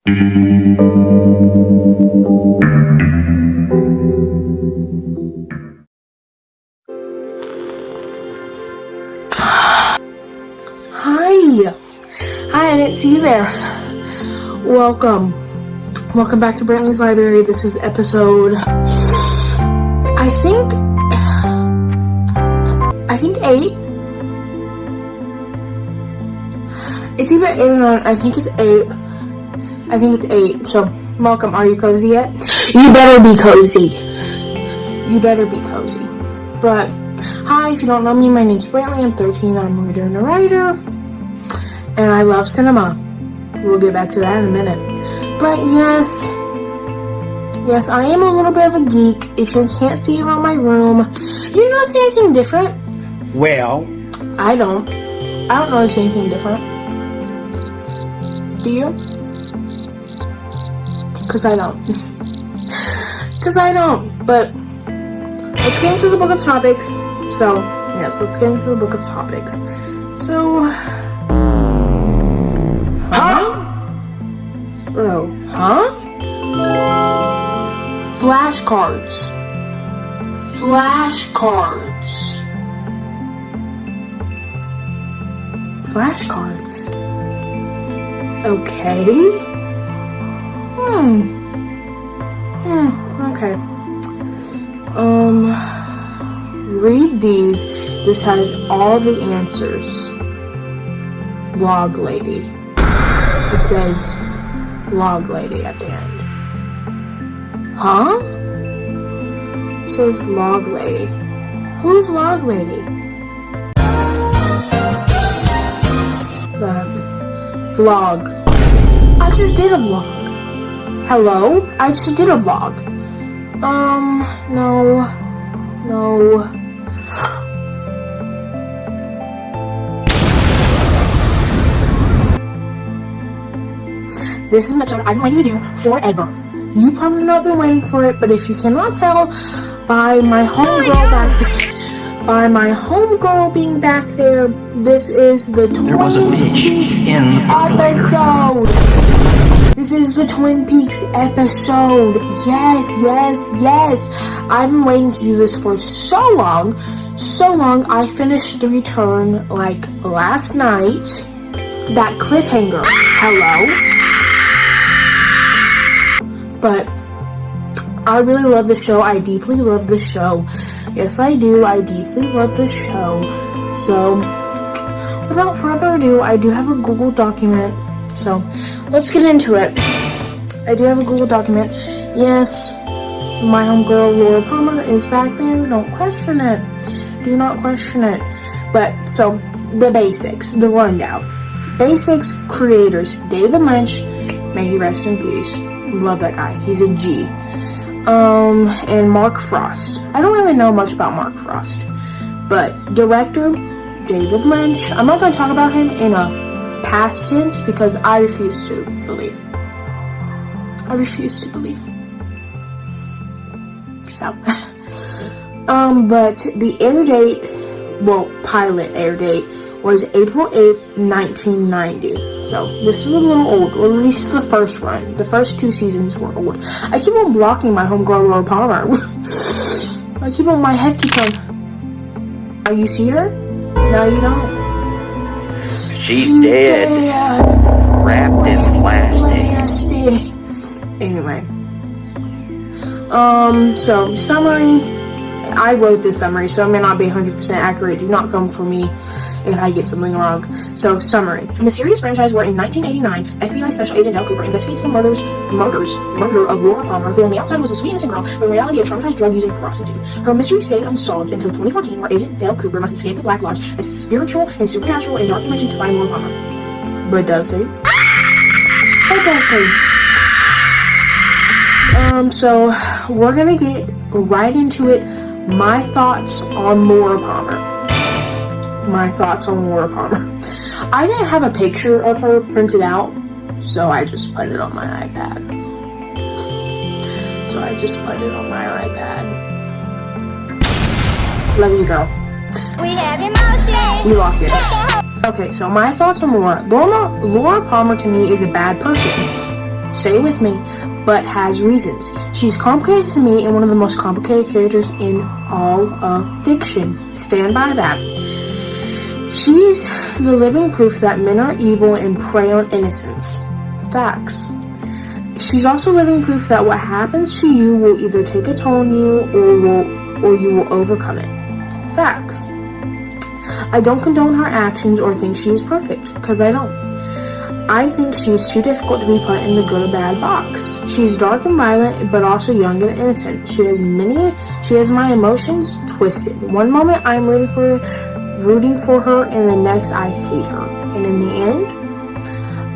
Hi, I didn't see you there. Welcome back to Brantley's Library. This is episode, I think 8. It's either 8 or 9. I think it's 8. So, welcome. Are you cozy yet? You better be cozy. But, hi, if you don't know me, my name's Brantley. I'm 13. I'm a reader and a writer. And I love cinema. We'll get back to that in a minute. But yes, I am a little bit of a geek. If you can't see around my room, you notice anything different? Well, I don't notice anything different. Do you? Cause I don't. But let's get into the book of topics. So, yes, let's get into the book of topics. So, Bro, huh? Flashcards. Okay. Okay. Read these. This has all the answers. Log lady. It says log lady at the end. Huh? It says log lady. Who's log lady? Vlog. I just did a vlog. Hello? I just did a vlog. No. This is an episode I've been waiting to do forever. You probably have not been waiting for it, but if you cannot tell by my homegirl being back there, this is the Twin Peaks episode. This is the Twin Peaks episode. Yes. I've been waiting to do this for so long. I finished the return like last night. That cliffhanger. Hello? But I really love the show. I deeply love the show. Yes, I do. I deeply love the show. So, without further ado, I do have a Google document. So, let's get into it. I do have a Google document. Yes, my homegirl Laura Palmer is back there. Don't question it. Do not question it. But, so, the basics. The rundown. Basics, creators. David Lynch. May he rest in peace. Love that guy. He's a G. And Mark Frost. I don't really know much about Mark Frost. But director, David Lynch. I'm not going to talk about him in a past tense because I refuse to believe. So. But the air date, pilot air date, was April 8th, 1990. So, this is a little old, or at least the first run. The first 2 seasons were old. I keep on blocking my homegirl Laura Palmer. My head keeps on. Are you see her? No, you don't. She's dead. Wrapped in plastic. Anyway. So, summary. I wrote this summary, so it may not be 100% accurate. Do not come for me if I get something wrong. So, summary. A mysterious franchise where in 1989, FBI Special Agent Dale Cooper investigates the murder of Laura Palmer, who on the outside was a sweet innocent girl, but in reality a traumatized drug-using prostitute. Her mystery stays unsolved until 2014, where Agent Dale Cooper must escape the Black Lodge, a spiritual and supernatural and dark dimension to find Laura Palmer. But does he? So, we're gonna get right into it. My thoughts on Laura Palmer. I didn't have a picture of her printed out, so I just put it on my iPad. Love you, girl. We locked it. Okay, so my thoughts on Laura. Laura Palmer to me is a bad person. Say with me, but has reasons. She's complicated to me and one of the most complicated characters in all of fiction. Stand by that. She's the living proof that men are evil and prey on innocence. Facts. She's also living proof that what happens to you will either take a toll on you or you will overcome it. Facts. I don't condone her actions or think she is perfect, because I don't. I think she's too difficult to be put in the good or bad box. She's dark and violent, but also young and innocent. She has my emotions twisted. One moment I'm rooting for her, and the next I hate her. And in the end,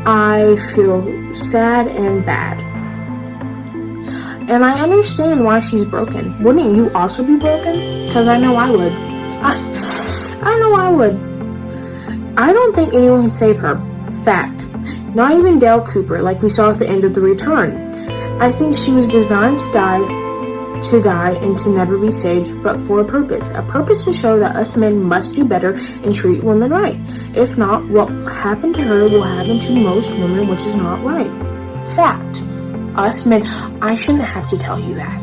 I feel sad and bad. And I understand why she's broken. Wouldn't you also be broken? Because I know I would. I know I would. I don't think anyone can save her. Fact. Not even Dale Cooper, like we saw at the end of The Return. I think she was designed to die and to never be saved, but for a purpose. A purpose to show that us men must do better and treat women right. If not, what happened to her will happen to most women, which is not right. Fact. Us men, I shouldn't have to tell you that.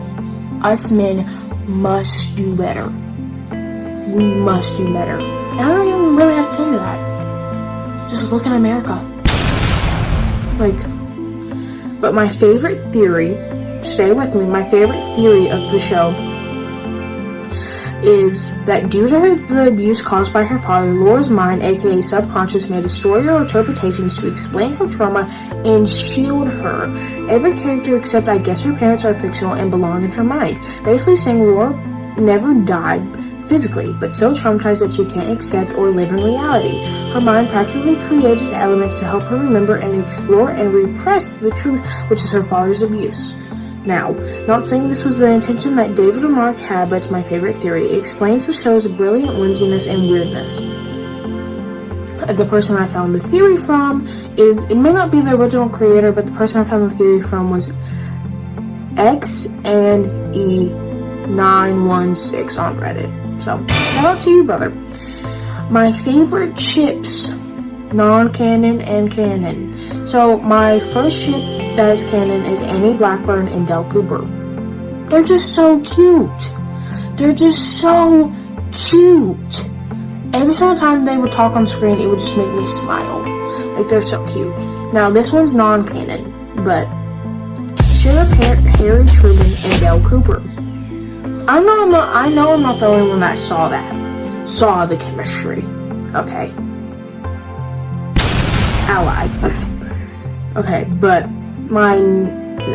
Us men must do better. We must do better. And I don't even really have to tell you that. Just look at America. But my favorite theory, stay with me, my favorite theory of the show is that due to the abuse caused by her father, Laura's mind, aka subconscious, made a story or interpretations to explain her trauma and shield her. Every character except I guess her parents are fictional and belong in her mind. Basically saying Laura never died physically, but so traumatized that she can't accept or live in reality. Her mind practically created elements to help her remember and explore and repress the truth, which is her father's abuse. Now, not saying this was the intention that David or Mark had, but it's my favorite theory. It explains the show's brilliant whimsiness and weirdness. The person I found the theory from it may not be the original creator, but the person I found the theory from was 𝐿𝑒916 on Reddit. So, shout out to you, brother. My favorite ships, non-canon and canon. So, my first ship that is canon is Annie Blackburn and Dale Cooper. They're just so cute. They're just so cute. Every single time they would talk on screen, it would just make me smile. Like, they're so cute. Now, this one's non-canon, but Sheriff Harry Truman and Dale Cooper. I know I'm not the only one that saw the chemistry. Okay. Allied. Okay, but my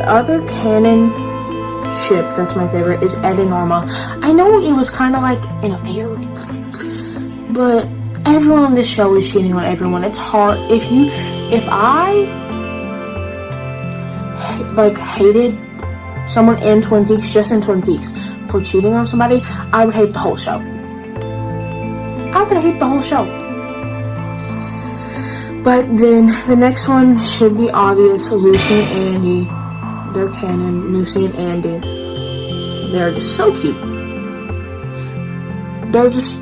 other canon ship that's my favorite is Ed and Norma. I know it was kind of like an affair, but everyone on this show is cheating on everyone. It's hard. If I hated someone in Twin Peaks, just in Twin Peaks, for cheating on somebody, I would hate the whole show. I would hate the whole show. But then the next one should be obvious. Lucy and Andy. They're canon. Lucy and Andy. They're just so cute. They're just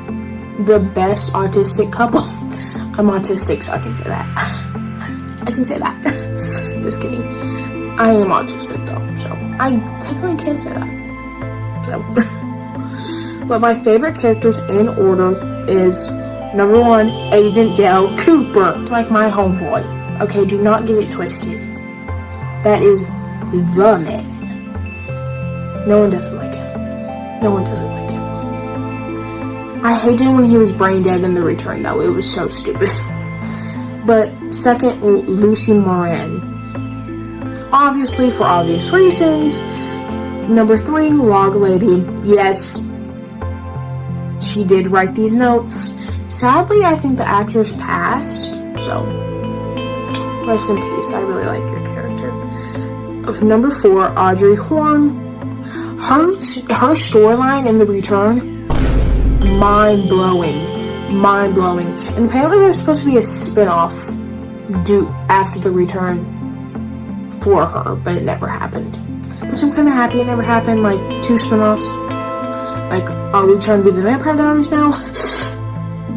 the best autistic couple. I'm autistic, so I can say that. I can say that. Just kidding. I am autistic though, so I technically can't say that. So, but my favorite characters in order is number 1, Agent Dale Cooper. Like my homeboy. Okay, do not get it twisted. That is the man. No one doesn't like him. No one doesn't like him. I hated when he was brain dead in The Return though. It was so stupid. But second, Lucy Moran. Obviously, for obvious reasons. Number 3, Log Lady. Yes, she did write these notes. Sadly, I think the actress passed, so rest in peace. I really like your character. Of number 4, Audrey Horne. Her storyline in The Return, mind-blowing. And apparently there's supposed to be a spin-off due after The Return for her, but it never happened. Which I'm kind of happy it never happened, like 2 spin-offs. Like, are we trying to be the Vampire Diaries now?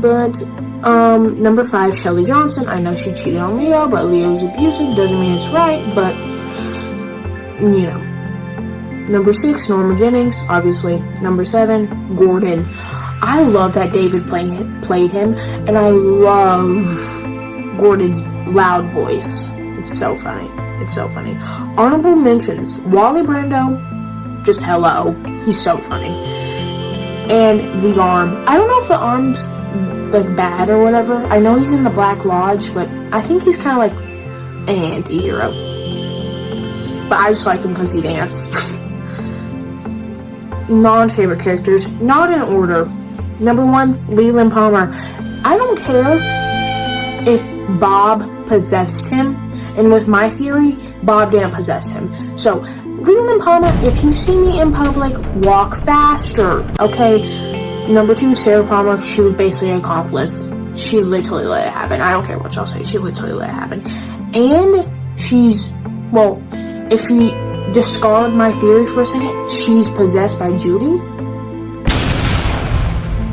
But, number 5, Shelley Johnson. I know she cheated on Leo, but Leo's abusive, doesn't mean it's right, but you know. Number 6, Norma Jennings, obviously. Number 7, Gordon. I love that David played him, and I love Gordon's loud voice. It's so funny. It's so funny. Honorable mentions, Wally Brando, just hello. He's so funny. And the Arm. I don't know if the Arm's like bad or whatever. I know he's in the Black Lodge, but I think he's kind of like an anti-hero. But I just like him because he danced. Non-favorite characters, not in order. Number 1, Leland Palmer. I don't care if Bob possessed him, and with my theory, Bob didn't possess him. So, Leland Palmer, if you see me in public, walk faster, okay? Number 2, Sarah Palmer. She was basically an accomplice. She literally let it happen. I don't care what y'all say. She literally let it happen. And she's, well, if we discard my theory for a second, she's possessed by Judy.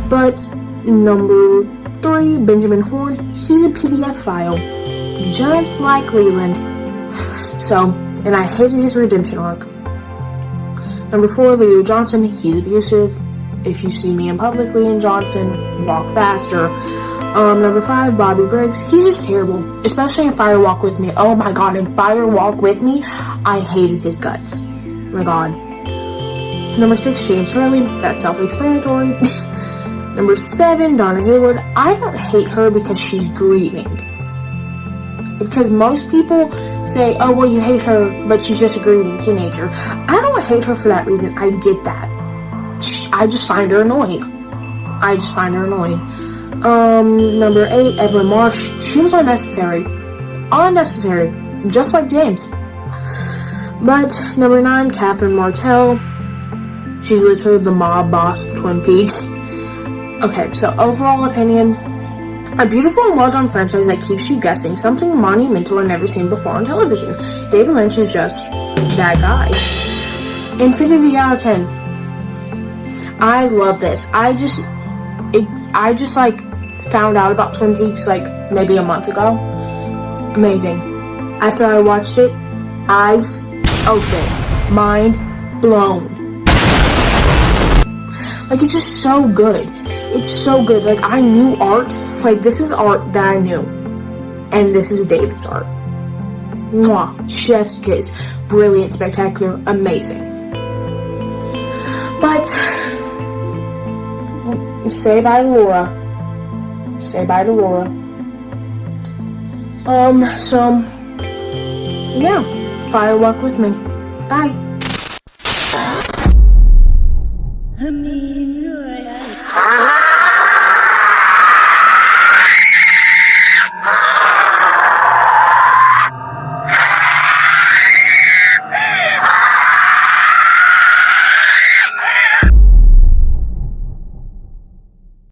But number 3, Benjamin Horn, he's a PDF file, just like Leland. So, and I hated his redemption arc. Number 4, Leo Johnson, he's abusive. If you see me in public, Leon Johnson, walk faster. Number 5, Bobby Briggs, he's just terrible, especially in Fire Walk With Me. Oh my god, in Fire Walk With Me, I hated his guts. Oh my god. Number 6, James Hurley, that's self-explanatory. Number 7, Donna Hayward. I don't hate her because she's grieving. Because most people say, oh, well, you hate her, but she's just a grieving teenager. I don't hate her for that reason. I get that. I just find her annoying. Number 8, Evelyn Marsh. She was unnecessary. Unnecessary. Just like James. But, number 9, Catherine Martell. She's literally the mob boss of Twin Peaks. Okay, so overall opinion, a beautiful and well-done franchise that keeps you guessing, something monumental and never seen before on television. David Lynch is just that guy. Infinity out of 10. I love this. I just like found out about Twin Peaks like maybe a month ago. Amazing. After I watched it, eyes open, mind blown. Like, it's just so good. It's so good. Like, I knew art. Like, this is art that I knew. And this is David's art. Mwah. Chef's kiss. Brilliant, spectacular, amazing. But, say bye to Laura. Say bye to Laura. So, yeah. Fire Walk With Me. Bye.